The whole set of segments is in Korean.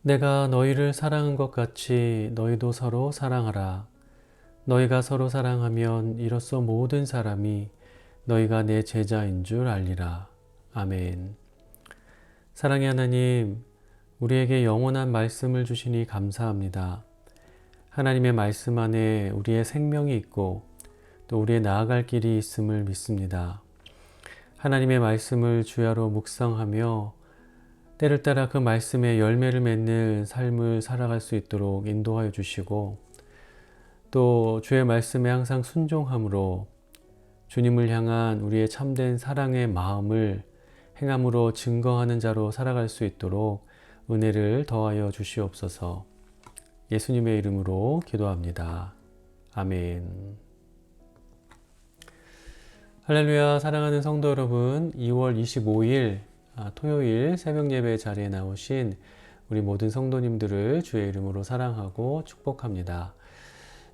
내가 너희를 사랑한 것 같이 너희도 서로 사랑하라. 너희가 서로 사랑하면 이로써 모든 사람이 너희가 내 제자인 줄 알리라. 아멘. 사랑의 하나님, 우리에게 영원한 말씀을 주시니 감사합니다. 하나님의 말씀 안에 우리의 생명이 있고 또 우리의 나아갈 길이 있음을 믿습니다. 하나님의 말씀을 주야로 묵상하며 때를 따라 그 말씀에 열매를 맺는 삶을 살아갈 수 있도록 인도하여 주시고 또 주의 말씀에 항상 순종함으로 주님을 향한 우리의 참된 사랑의 마음을 행함으로 증거하는 자로 살아갈 수 있도록 은혜를 더하여 주시옵소서. 예수님의 이름으로 기도합니다. 아멘. 할렐루야. 사랑하는 성도 여러분, 2월 25일 토요일 새벽 예배 자리에 나오신 우리 모든 성도님들을 주의 이름으로 사랑하고 축복합니다.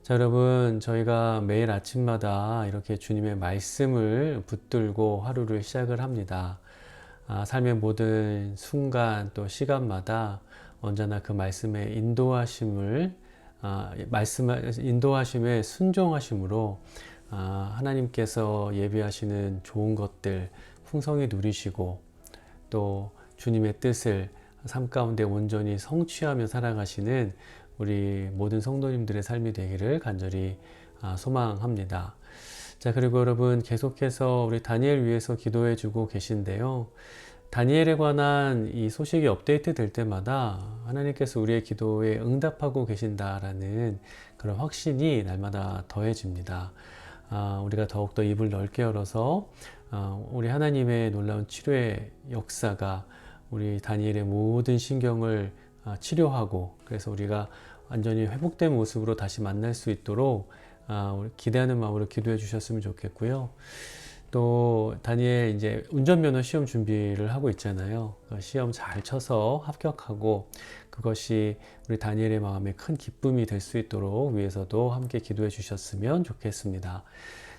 자, 여러분, 저희가 매일 아침마다 이렇게 주님의 말씀을 붙들고 하루를 시작을 합니다. 삶의 모든 순간 또 시간마다 언제나 그 말씀의 인도하심에 순종하심으로 하나님께서 예비하시는 좋은 것들 풍성히 누리시고 또 주님의 뜻을 삶 가운데 온전히 성취하며 살아가시는 우리 모든 성도님들의 삶이 되기를 간절히 소망합니다. 자, 그리고 여러분 계속해서 우리 다니엘 위해서 기도해 주고 계신데요. 다니엘에 관한 이 소식이 업데이트 될 때마다 하나님께서 우리의 기도에 응답하고 계신다라는 그런 확신이 날마다 더해집니다. 우리가 더욱더 입을 넓게 열어서 우리 하나님의 놀라운 치료의 역사가 우리 다니엘의 모든 신경을 치료하고 그래서 우리가 완전히 회복된 모습으로 다시 만날 수 있도록 기대하는 마음으로 기도해 주셨으면 좋겠고요. 또 다니엘 이제 운전면허 시험 준비를 하고 있잖아요. 시험 잘 쳐서 합격하고 그것이 우리 다니엘의 마음에 큰 기쁨이 될 수 있도록 위해서도 함께 기도해 주셨으면 좋겠습니다.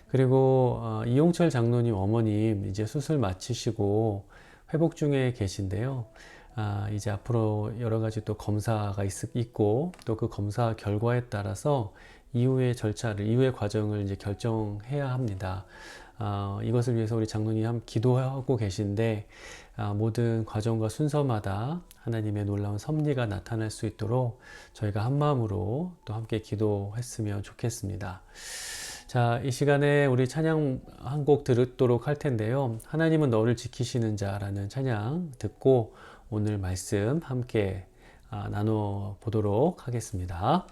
그리고 이용철 장로님 어머님 이제 수술 마치시고 회복 중에 계신데요. 이제 앞으로 여러 가지 또 검사가 있고 또 그 검사 결과에 따라서 이후의 과정을 이제 결정해야 합니다. 이것을 위해서 우리 장로님 기도하고 계신데 모든 과정과 순서마다 하나님의 놀라운 섭리가 나타날 수 있도록 저희가 한 마음으로 또 함께 기도했으면 좋겠습니다. 자, 이 시간에 우리 찬양 한 곡 들도록 할 텐데요. 하나님은 너를 지키시는 자라는 찬양 듣고 오늘 말씀 함께 나눠 보도록 하겠습니다.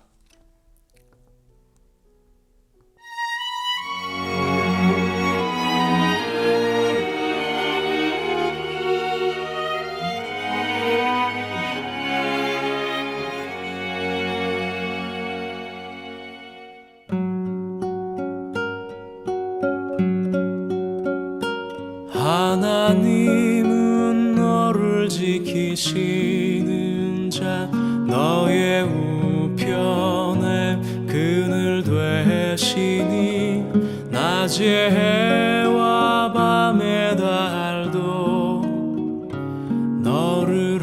하나님은 너를 지키시는 자 너의 우편에 그늘 되시니 낮의 해와 밤의 달도 너를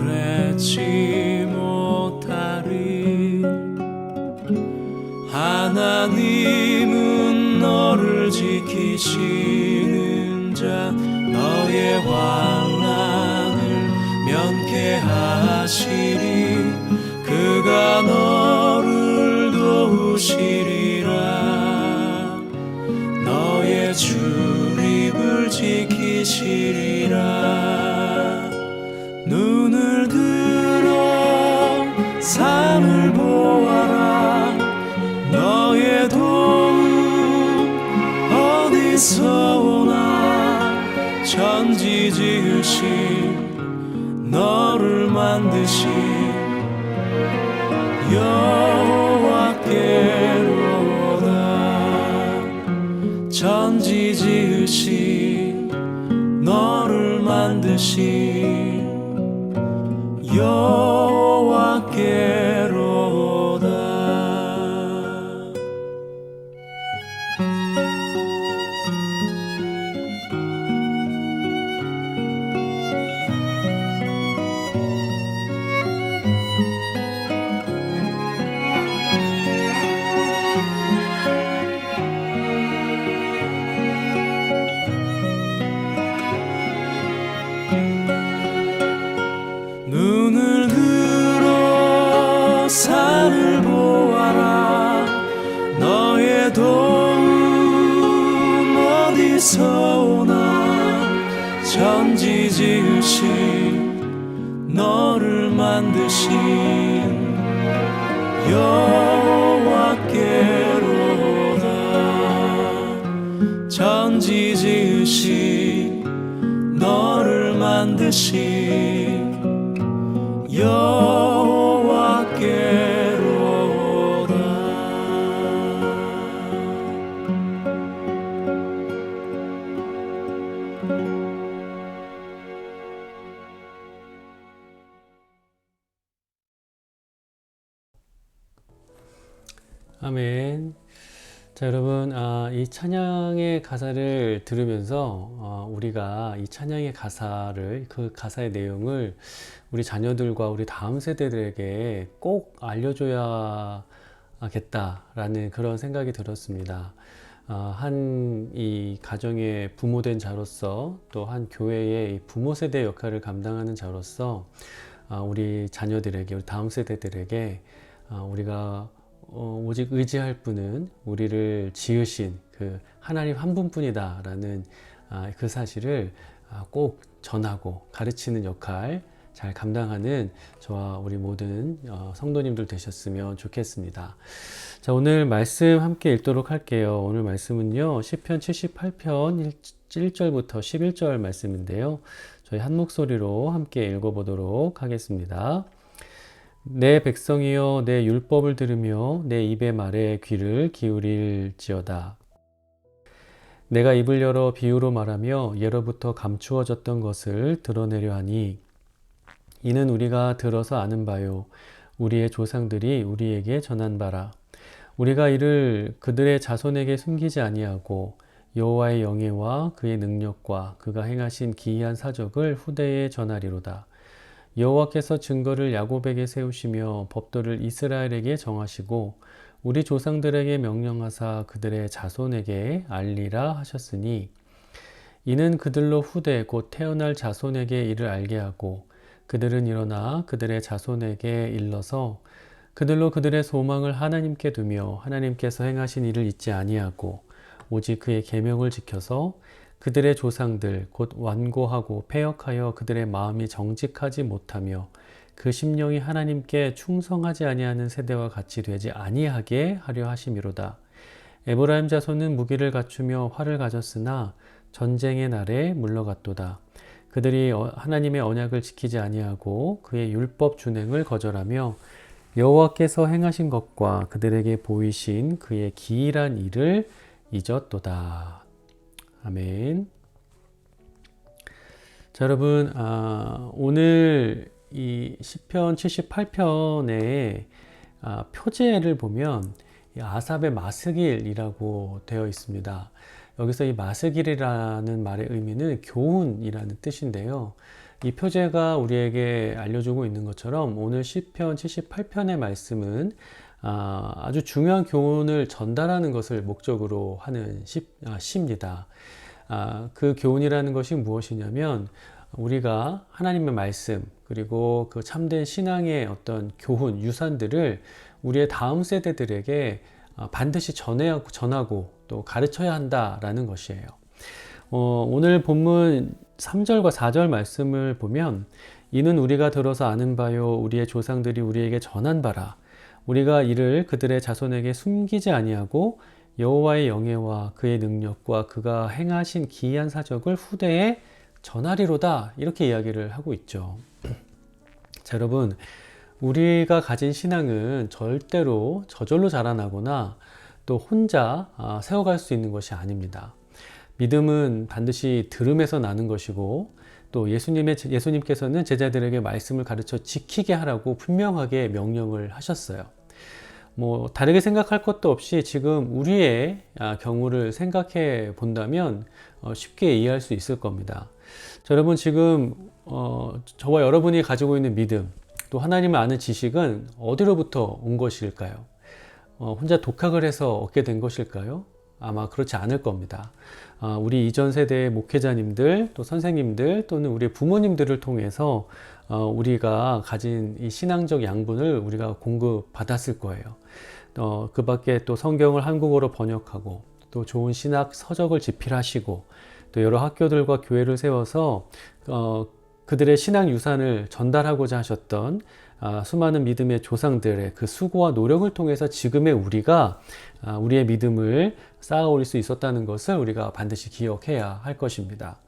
잊지 못하리. 하나님은 너를 지키시는 자 너의 환난을 면케하시리. 그가 너를 도우시리라. 너의 출입을 지키시리라. 눈을 들어 산을 보아라. 너의 도움 어디서 오나. 천지 지으신 너를 만드신 여호와께로다. 천지 지으신 너를 만드신 여호와께로다. 산을 보아라. 너의 도움 어디서 오나. 천지 지으신 너를 만드신 여호와께로다. 천지 지으신 너를 만드신 여호와께로다. 아멘. 자, 여러분, 이 찬양의 가사를 들으면서 우리가 이 찬양의 가사를, 그 가사의 내용을 우리 자녀들과 우리 다음 세대들에게 꼭 알려줘야겠다라는 그런 생각이 들었습니다. 이 가정의 부모된 자로서, 또 한 교회의 부모 세대 역할을 감당하는 자로서 우리 자녀들에게, 우리 다음 세대들에게 우리가 오직 의지할 분은 우리를 지으신 그 하나님 한 분뿐이다 라는 그 사실을 꼭 전하고 가르치는 역할 잘 감당하는 저와 우리 모든 성도님들 되셨으면 좋겠습니다. 자, 오늘 말씀 함께 읽도록 할게요. 오늘 말씀은요, 시편 78편 1절부터 11절 말씀인데요. 저희 한 목소리로 함께 읽어보도록 하겠습니다. 내 백성이여, 내 율법을 들으며 내 입의 말에 귀를 기울일지어다. 내가 입을 열어 비유로 말하며 예로부터 감추어졌던 것을 드러내려 하니, 이는 우리가 들어서 아는 바요, 우리의 조상들이 우리에게 전한 바라. 우리가 이를 그들의 자손에게 숨기지 아니하고 여호와의 영예와 그의 능력과 그가 행하신 기이한 사적을 후대에 전하리로다. 여호와께서 증거를 야곱에게 세우시며 법도를 이스라엘에게 정하시고 우리 조상들에게 명령하사 그들의 자손에게 알리라 하셨으니, 이는 그들로 후대 곧 태어날 자손에게 이를 알게 하고 그들은 일어나 그들의 자손에게 일러서 그들로 그들의 소망을 하나님께 두며 하나님께서 행하신 일을 잊지 아니하고 오직 그의 계명을 지켜서 그들의 조상들 곧 완고하고 패역하여 그들의 마음이 정직하지 못하며 그 심령이 하나님께 충성하지 아니하는 세대와 같이 되지 아니하게 하려 하심이로다. 에브라임 자손은 무기를 갖추며 활을 가졌으나 전쟁의 날에 물러갔도다. 그들이 하나님의 언약을 지키지 아니하고 그의 율법 준행을 거절하며 여호와께서 행하신 것과 그들에게 보이신 그의 기이한 일을 잊었도다. 아멘. 자, 여러분, 오늘 이 시편 78편의 표제를 보면 아삽의 마스길이라고 되어 있습니다. 여기서 이 마스길이라는 말의 의미는 교훈이라는 뜻인데요. 이 표제가 우리에게 알려주고 있는 것처럼 오늘 시편 78편의 말씀은 아주 중요한 교훈을 전달하는 것을 목적으로 하는 시입니다. 그 교훈이라는 것이 무엇이냐면, 우리가 하나님의 말씀 그리고 그 참된 신앙의 어떤 교훈, 유산들을 우리의 다음 세대들에게 반드시 전하고 또 가르쳐야 한다라는 것이에요. 오늘 본문 3절과 4절 말씀을 보면, 이는 우리가 들어서 아는 바요, 우리의 조상들이 우리에게 전한 바라. 우리가 이를 그들의 자손에게 숨기지 아니하고 여호와의 영예와 그의 능력과 그가 행하신 기이한 사적을 후대에 전하리로다. 이렇게 이야기를 하고 있죠. 자, 여러분, 우리가 가진 신앙은 절대로 저절로 자라나거나 또 혼자 세워갈 수 있는 것이 아닙니다. 믿음은 반드시 들음에서 나는 것이고, 또 예수님께서는 제자들에게 말씀을 가르쳐 지키게 하라고 분명하게 명령을 하셨어요. 다르게 생각할 것도 없이 지금 우리의 경우를 생각해 본다면 쉽게 이해할 수 있을 겁니다. 자, 여러분, 지금 저와 여러분이 가지고 있는 믿음, 또 하나님을 아는 지식은 어디로부터 온 것일까요? 혼자 독학을 해서 얻게 된 것일까요? 아마 그렇지 않을 겁니다. 우리 이전 세대의 목회자님들, 또 선생님들, 또는 우리 부모님들을 통해서 우리가 가진 이 신앙적 양분을 우리가 공급받았을 거예요. 그 밖에 또 성경을 한국어로 번역하고, 또 좋은 신학 서적을 집필하시고, 또 여러 학교들과 교회를 세워서 그들의 신앙 유산을 전달하고자 하셨던 수많은 믿음의 조상들의 그 수고와 노력을 통해서 지금의 우리가 우리의 믿음을 쌓아올릴 수 있었다는 것을 우리가 반드시 기억해야 할 것입니다.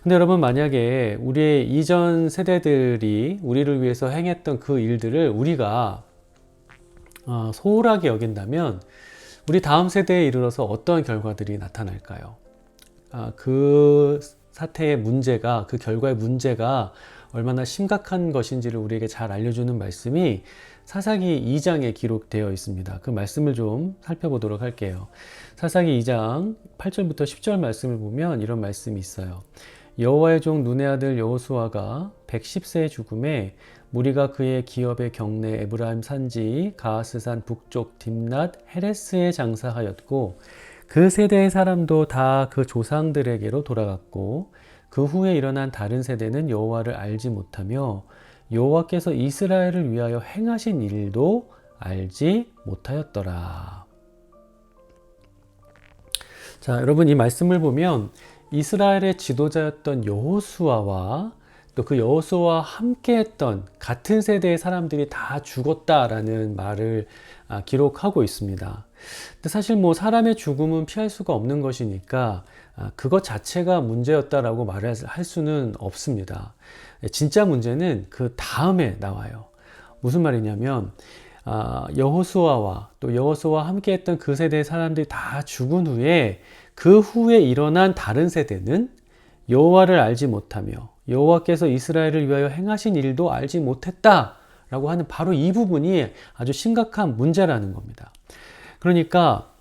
근데 여러분, 만약에 우리의 이전 세대들이 우리를 위해서 행했던 그 일들을 우리가 소홀하게 여긴다면 우리 다음 세대에 이르러서 어떠한 결과들이 나타날까요? 그 사태의 문제가, 그 결과의 문제가 얼마나 심각한 것인지를 우리에게 잘 알려주는 말씀이 사사기 2장에 기록되어 있습니다. 그 말씀을 좀 살펴보도록 할게요. 사사기 2장 8절부터 10절 말씀을 보면 이런 말씀이 있어요. 여호와의 종 눈의 아들 여호수아가 110세에 죽음에 무리가 그의 기업의 경내 에브라임 산지 가하스산 북쪽 딥낫 헤레스에 장사하였고, 그 세대의 사람도 다 그 조상들에게로 돌아갔고, 그 후에 일어난 다른 세대는 여호와를 알지 못하며 여호와께서 이스라엘을 위하여 행하신 일도 알지 못하였더라. 자, 여러분, 이 말씀을 보면 이스라엘의 지도자였던 여호수아와 또 그 여호수아와 함께했던 같은 세대의 사람들이 다 죽었다라는 말을 기록하고 있습니다. 근데 사실 사람의 죽음은 피할 수가 없는 것이니까 그것 자체가 문제였다라고 말할 수는 없습니다. 진짜 문제는 그 다음에 나와요. 무슨 말이냐면 여호수아와 또 여호수아와 함께했던 그 세대의 사람들이 다 죽은 후에 그 후에 일어난 다른 세대는 여호와를 알지 못하며 여호와께서 이스라엘을 위하여 행하신 일도 알지 못했다라고 하는 바로 이 부분이 아주 심각한 문제라는 겁니다. 그러니까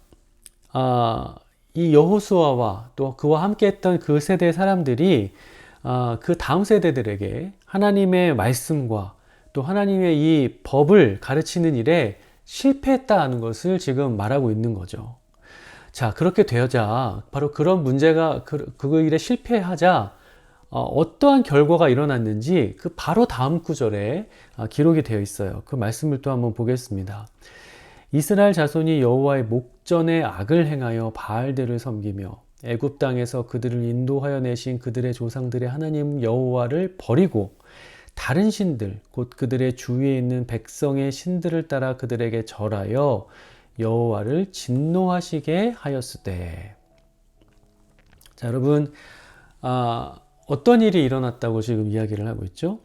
이 여호수아와 또 그와 함께했던 그 세대의 사람들이 그 다음 세대들에게 하나님의 말씀과 또 하나님의 이 법을 가르치는 일에 실패했다는 것을 지금 말하고 있는 거죠. 자, 그렇게 되어자 바로 그런 문제가 그 일에 실패하자 어떠한 결과가 일어났는지 그 바로 다음 구절에 기록이 되어 있어요. 그 말씀을 또 한번 보겠습니다. 이스라엘 자손이 여호와의 목전에 악을 행하여 바알들을 섬기며 애굽 땅에서 그들을 인도하여 내신 그들의 조상들의 하나님 여호와를 버리고 다른 신들 곧 그들의 주위에 있는 백성의 신들을 따라 그들에게 절하여 여호와를 진노하시게 하였으되. 자, 여러분, 어떤 일이 일어났다고 지금 이야기를 하고 있죠?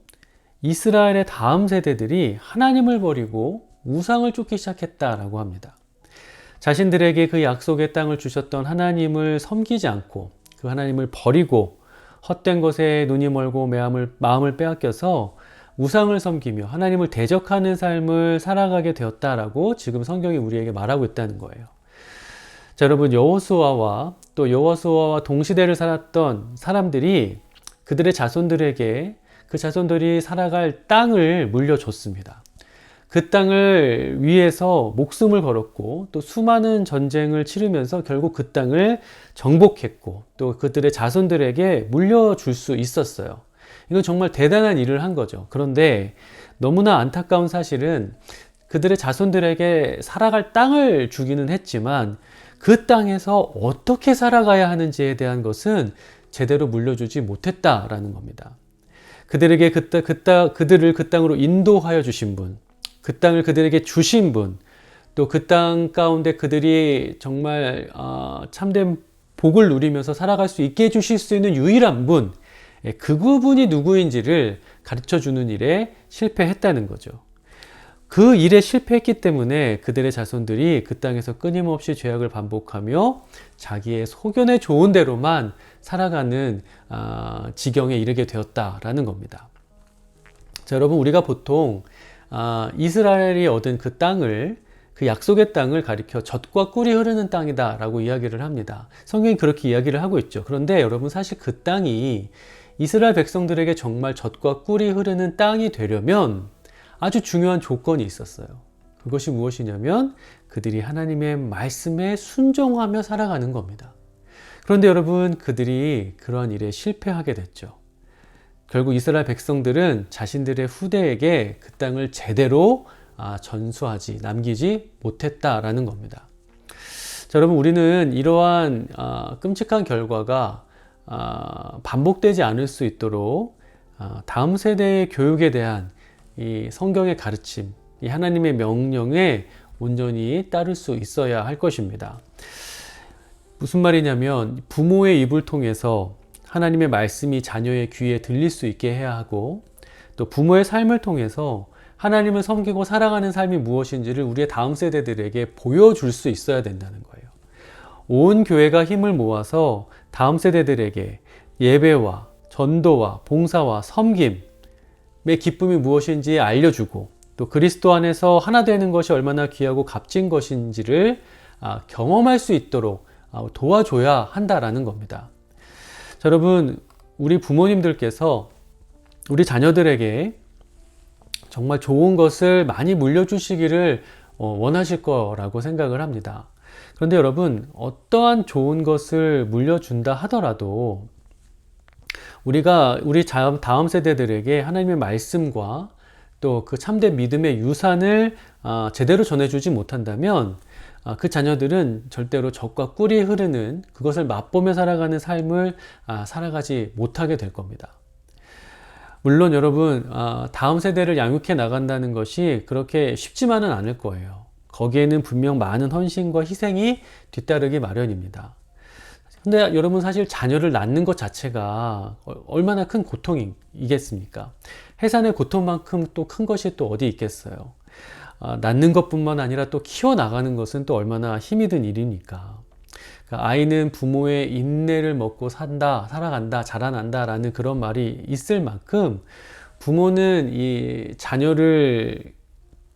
이스라엘의 다음 세대들이 하나님을 버리고 우상을 쫓기 시작했다라고 합니다. 자신들에게 그 약속의 땅을 주셨던 하나님을 섬기지 않고 그 하나님을 버리고 헛된 것에 눈이 멀고 마음을 빼앗겨서 우상을 섬기며 하나님을 대적하는 삶을 살아가게 되었다라고 지금 성경이 우리에게 말하고 있다는 거예요. 자, 여러분, 여호수아와 또 여호수아와 동시대를 살았던 사람들이 그들의 자손들에게 그 자손들이 살아갈 땅을 물려줬습니다. 그 땅을 위해서 목숨을 걸었고 또 수많은 전쟁을 치르면서 결국 그 땅을 정복했고 또 그들의 자손들에게 물려줄 수 있었어요. 이건 정말 대단한 일을 한 거죠. 그런데 너무나 안타까운 사실은 그들의 자손들에게 살아갈 땅을 주기는 했지만 그 땅에서 어떻게 살아가야 하는지에 대한 것은 제대로 물려주지 못했다라는 겁니다. 그들에게 그들을 그 땅으로 인도하여 주신 분, 그 땅을 그들에게 주신 분, 또 그 땅 가운데 그들이 정말 참된 복을 누리면서 살아갈 수 있게 해주실 수 있는 유일한 분, 그분이 누구인지를 가르쳐주는 일에 실패했다는 거죠. 그 일에 실패했기 때문에 그들의 자손들이 그 땅에서 끊임없이 죄악을 반복하며 자기의 소견에 좋은 대로만 살아가는 지경에 이르게 되었다라는 겁니다. 자, 여러분, 우리가 보통 이스라엘이 얻은 그 땅을, 그 약속의 땅을 가리켜 젖과 꿀이 흐르는 땅이다 라고 이야기를 합니다. 성경이 그렇게 이야기를 하고 있죠. 그런데 여러분, 사실 그 땅이 이스라엘 백성들에게 정말 젖과 꿀이 흐르는 땅이 되려면 아주 중요한 조건이 있었어요. 그것이 무엇이냐면 그들이 하나님의 말씀에 순종하며 살아가는 겁니다. 그런데 여러분, 그들이 그러한 일에 실패하게 됐죠. 결국 이스라엘 백성들은 자신들의 후대에게 그 땅을 제대로 전수하지, 남기지 못했다라는 겁니다. 자, 여러분, 우리는 이러한 끔찍한 결과가 반복되지 않을 수 있도록 다음 세대의 교육에 대한 이 성경의 가르침, 이 하나님의 명령에 온전히 따를 수 있어야 할 것입니다. 무슨 말이냐면 부모의 입을 통해서 하나님의 말씀이 자녀의 귀에 들릴 수 있게 해야 하고, 또 부모의 삶을 통해서 하나님을 섬기고 살아가는 삶이 무엇인지를 우리의 다음 세대들에게 보여줄 수 있어야 된다는 거예요. 온 교회가 힘을 모아서 다음 세대들에게 예배와 전도와 봉사와 섬김의 기쁨이 무엇인지 알려주고, 또 그리스도 안에서 하나 되는 것이 얼마나 귀하고 값진 것인지를 경험할 수 있도록 도와줘야 한다라는 겁니다. 자, 여러분, 우리 부모님들께서 우리 자녀들에게 정말 좋은 것을 많이 물려주시기를 원하실 거라고 생각을 합니다. 그런데 여러분, 어떠한 좋은 것을 물려준다 하더라도 우리가 우리 다음 세대들에게 하나님의 말씀과 또 그 참된 믿음의 유산을 제대로 전해주지 못한다면 그 자녀들은 절대로 젖과 꿀이 흐르는 그것을 맛보며 살아가는 삶을 살아가지 못하게 될 겁니다. 물론 여러분, 다음 세대를 양육해 나간다는 것이 그렇게 쉽지만은 않을 거예요. 거기에는 분명 많은 헌신과 희생이 뒤따르기 마련입니다. 근데 여러분, 사실 자녀를 낳는 것 자체가 얼마나 큰 고통이겠습니까? 해산의 고통만큼 또 큰 것이 또 어디 있겠어요? 낳는 것뿐만 아니라 또 키워나가는 것은 또 얼마나 힘이 든 일입니까? 그러니까 아이는 부모의 인내를 먹고 살아간다, 자라난다 라는 그런 말이 있을 만큼 부모는 이 자녀를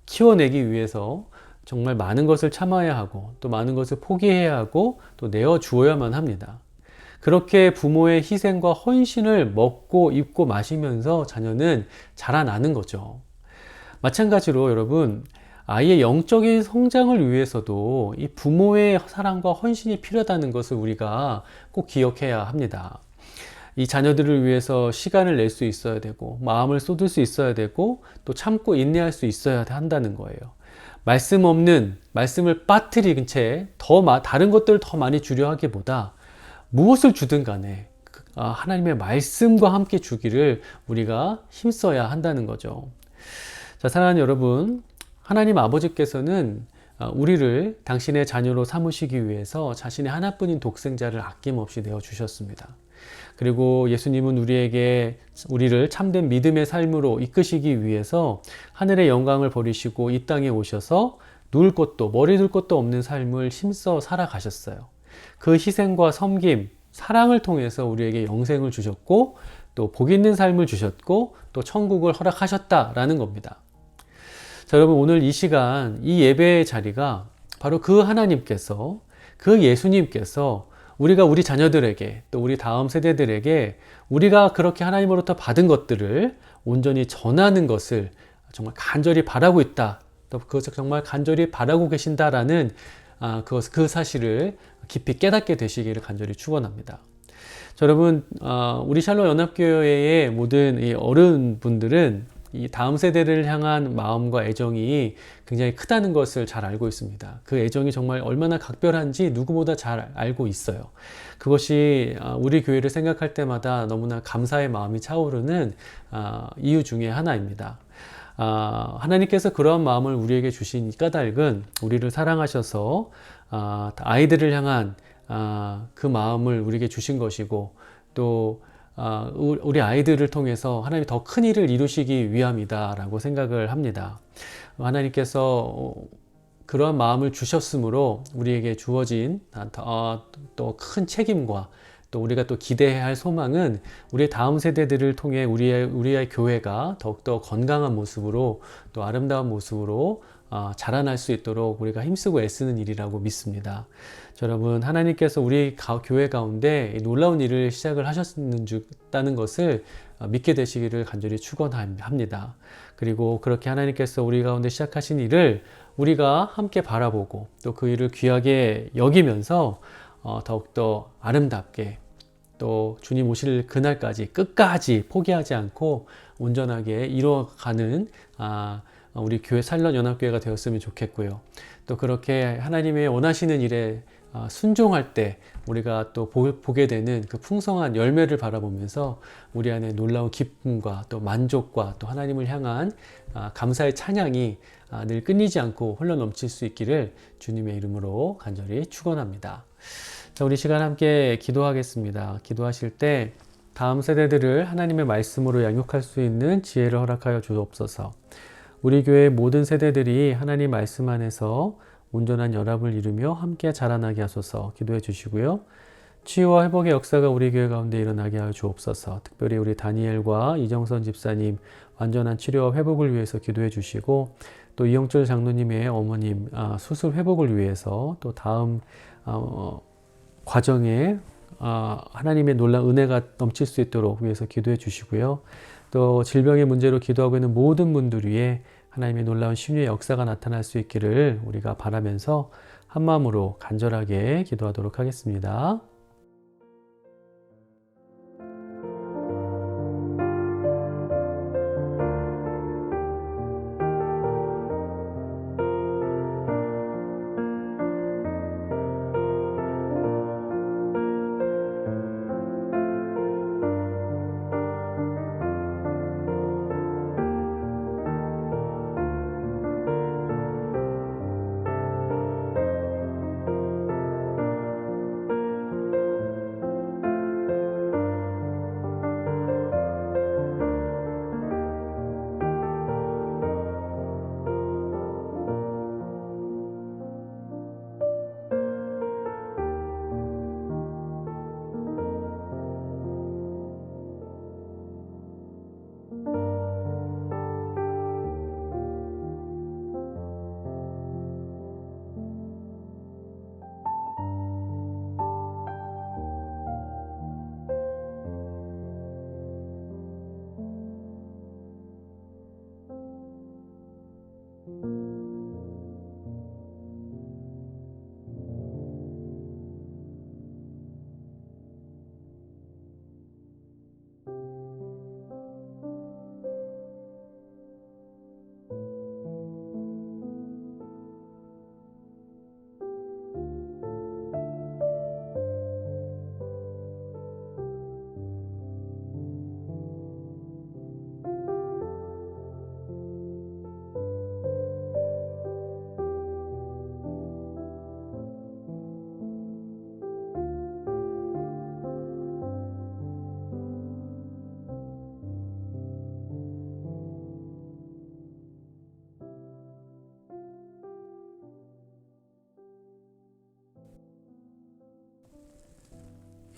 키워내기 위해서 정말 많은 것을 참아야 하고 또 많은 것을 포기해야 하고 또 내어주어야만 합니다. 그렇게 부모의 희생과 헌신을 먹고 입고 마시면서 자녀는 자라나는 거죠. 마찬가지로 여러분, 아이의 영적인 성장을 위해서도 이 부모의 사랑과 헌신이 필요하다는 것을 우리가 꼭 기억해야 합니다. 이 자녀들을 위해서 시간을 낼 수 있어야 되고 마음을 쏟을 수 있어야 되고 또 참고 인내할 수 있어야 한다는 거예요. 말씀을 빠뜨린 채 다른 것들을 더 많이 주려 하기보다 무엇을 주든 간에 하나님의 말씀과 함께 주기를 우리가 힘써야 한다는 거죠. 자, 사랑하는 여러분, 하나님 아버지께서는 우리를 당신의 자녀로 삼으시기 위해서 자신의 하나뿐인 독생자를 아낌없이 내어주셨습니다. 그리고 예수님은 우리를 참된 믿음의 삶으로 이끄시기 위해서 하늘의 영광을 버리시고 이 땅에 오셔서 누울 곳도 머리 둘 곳도 없는 삶을 힘써 살아가셨어요. 그 희생과 섬김, 사랑을 통해서 우리에게 영생을 주셨고 또 복 있는 삶을 주셨고 또 천국을 허락하셨다라는 겁니다. 자, 여러분, 오늘 이 시간 이 예배의 자리가 바로 그 하나님께서, 그 예수님께서 우리가 우리 자녀들에게 또 우리 다음 세대들에게 우리가 그렇게 하나님으로부터 받은 것들을 온전히 전하는 것을 정말 간절히 바라고 있다, 또 그것을 정말 간절히 바라고 계신다라는 그 사실을 깊이 깨닫게 되시기를 간절히 축원합니다. 자, 여러분, 우리 샬롬 연합교회의 모든 이 어른분들은 이 다음 세대를 향한 마음과 애정이 굉장히 크다는 것을 잘 알고 있습니다. 그 애정이 정말 얼마나 각별한지 누구보다 잘 알고 있어요. 그것이 우리 교회를 생각할 때마다 너무나 감사의 마음이 차오르는 이유 중에 하나입니다. 하나님께서 그러한 마음을 우리에게 주신 까닭은 우리를 사랑하셔서 아이들을 향한 그 마음을 우리에게 주신 것이고 또 우리 아이들을 통해서 하나님이 더 큰 일을 이루시기 위함이다 라고 생각을 합니다. 하나님께서 그러한 마음을 주셨으므로 우리에게 주어진 또 큰 책임과 또 우리가 또 기대해야 할 소망은 우리의 다음 세대들을 통해 우리의 교회가 더욱더 건강한 모습으로 또 아름다운 모습으로 자라날 수 있도록 우리가 힘쓰고 애쓰는 일이라고 믿습니다. 자, 여러분, 하나님께서 우리 교회 가운데 놀라운 일을 시작을 하셨다는 것을 믿게 되시기를 간절히 축원합니다. 그리고 그렇게 하나님께서 우리 가운데 시작하신 일을 우리가 함께 바라보고 또 그 일을 귀하게 여기면서 더욱더 아름답게 또 주님 오실 그날까지 끝까지 포기하지 않고 온전하게 이루어가는 우리 교회 살런 연합교회가 되었으면 좋겠고요. 또 그렇게 하나님의 원하시는 일에 순종할 때 우리가 또 보게 되는 그 풍성한 열매를 바라보면서 우리 안에 놀라운 기쁨과 또 만족과 또 하나님을 향한 감사의 찬양이 늘 끊이지 않고 흘러넘칠 수 있기를 주님의 이름으로 간절히 축원합니다. 자, 우리 시간 함께 기도하겠습니다. 기도하실 때 다음 세대들을 하나님의 말씀으로 양육할 수 있는 지혜를 허락하여 주옵소서. 우리 교회 모든 세대들이 하나님 말씀 안에서 온전한 연합을 이루며 함께 자라나게 하소서 기도해 주시고요. 치유와 회복의 역사가 우리 교회 가운데 일어나게 하여 주옵소서. 특별히 우리 다니엘과 이정선 집사님 완전한 치료와 회복을 위해서 기도해 주시고 또 이영철 장로님의 어머님 수술 회복을 위해서 또 다음 과정에 하나님의 놀라운 은혜가 넘칠 수 있도록 위해서 기도해 주시고요. 또 질병의 문제로 기도하고 있는 모든 분들 위해 하나님의 놀라운 신유의 역사가 나타날 수 있기를 우리가 바라면서 한마음으로 간절하게 기도하도록 하겠습니다.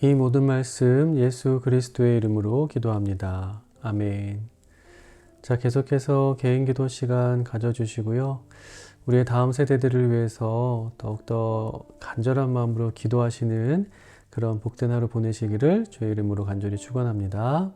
이 모든 말씀 예수 그리스도의 이름으로 기도합니다. 아멘. 자, 계속해서 개인 기도 시간 가져주시고요. 우리의 다음 세대들을 위해서 더욱더 간절한 마음으로 기도하시는 그런 복된 하루 보내시기를 주의 이름으로 간절히 축원합니다.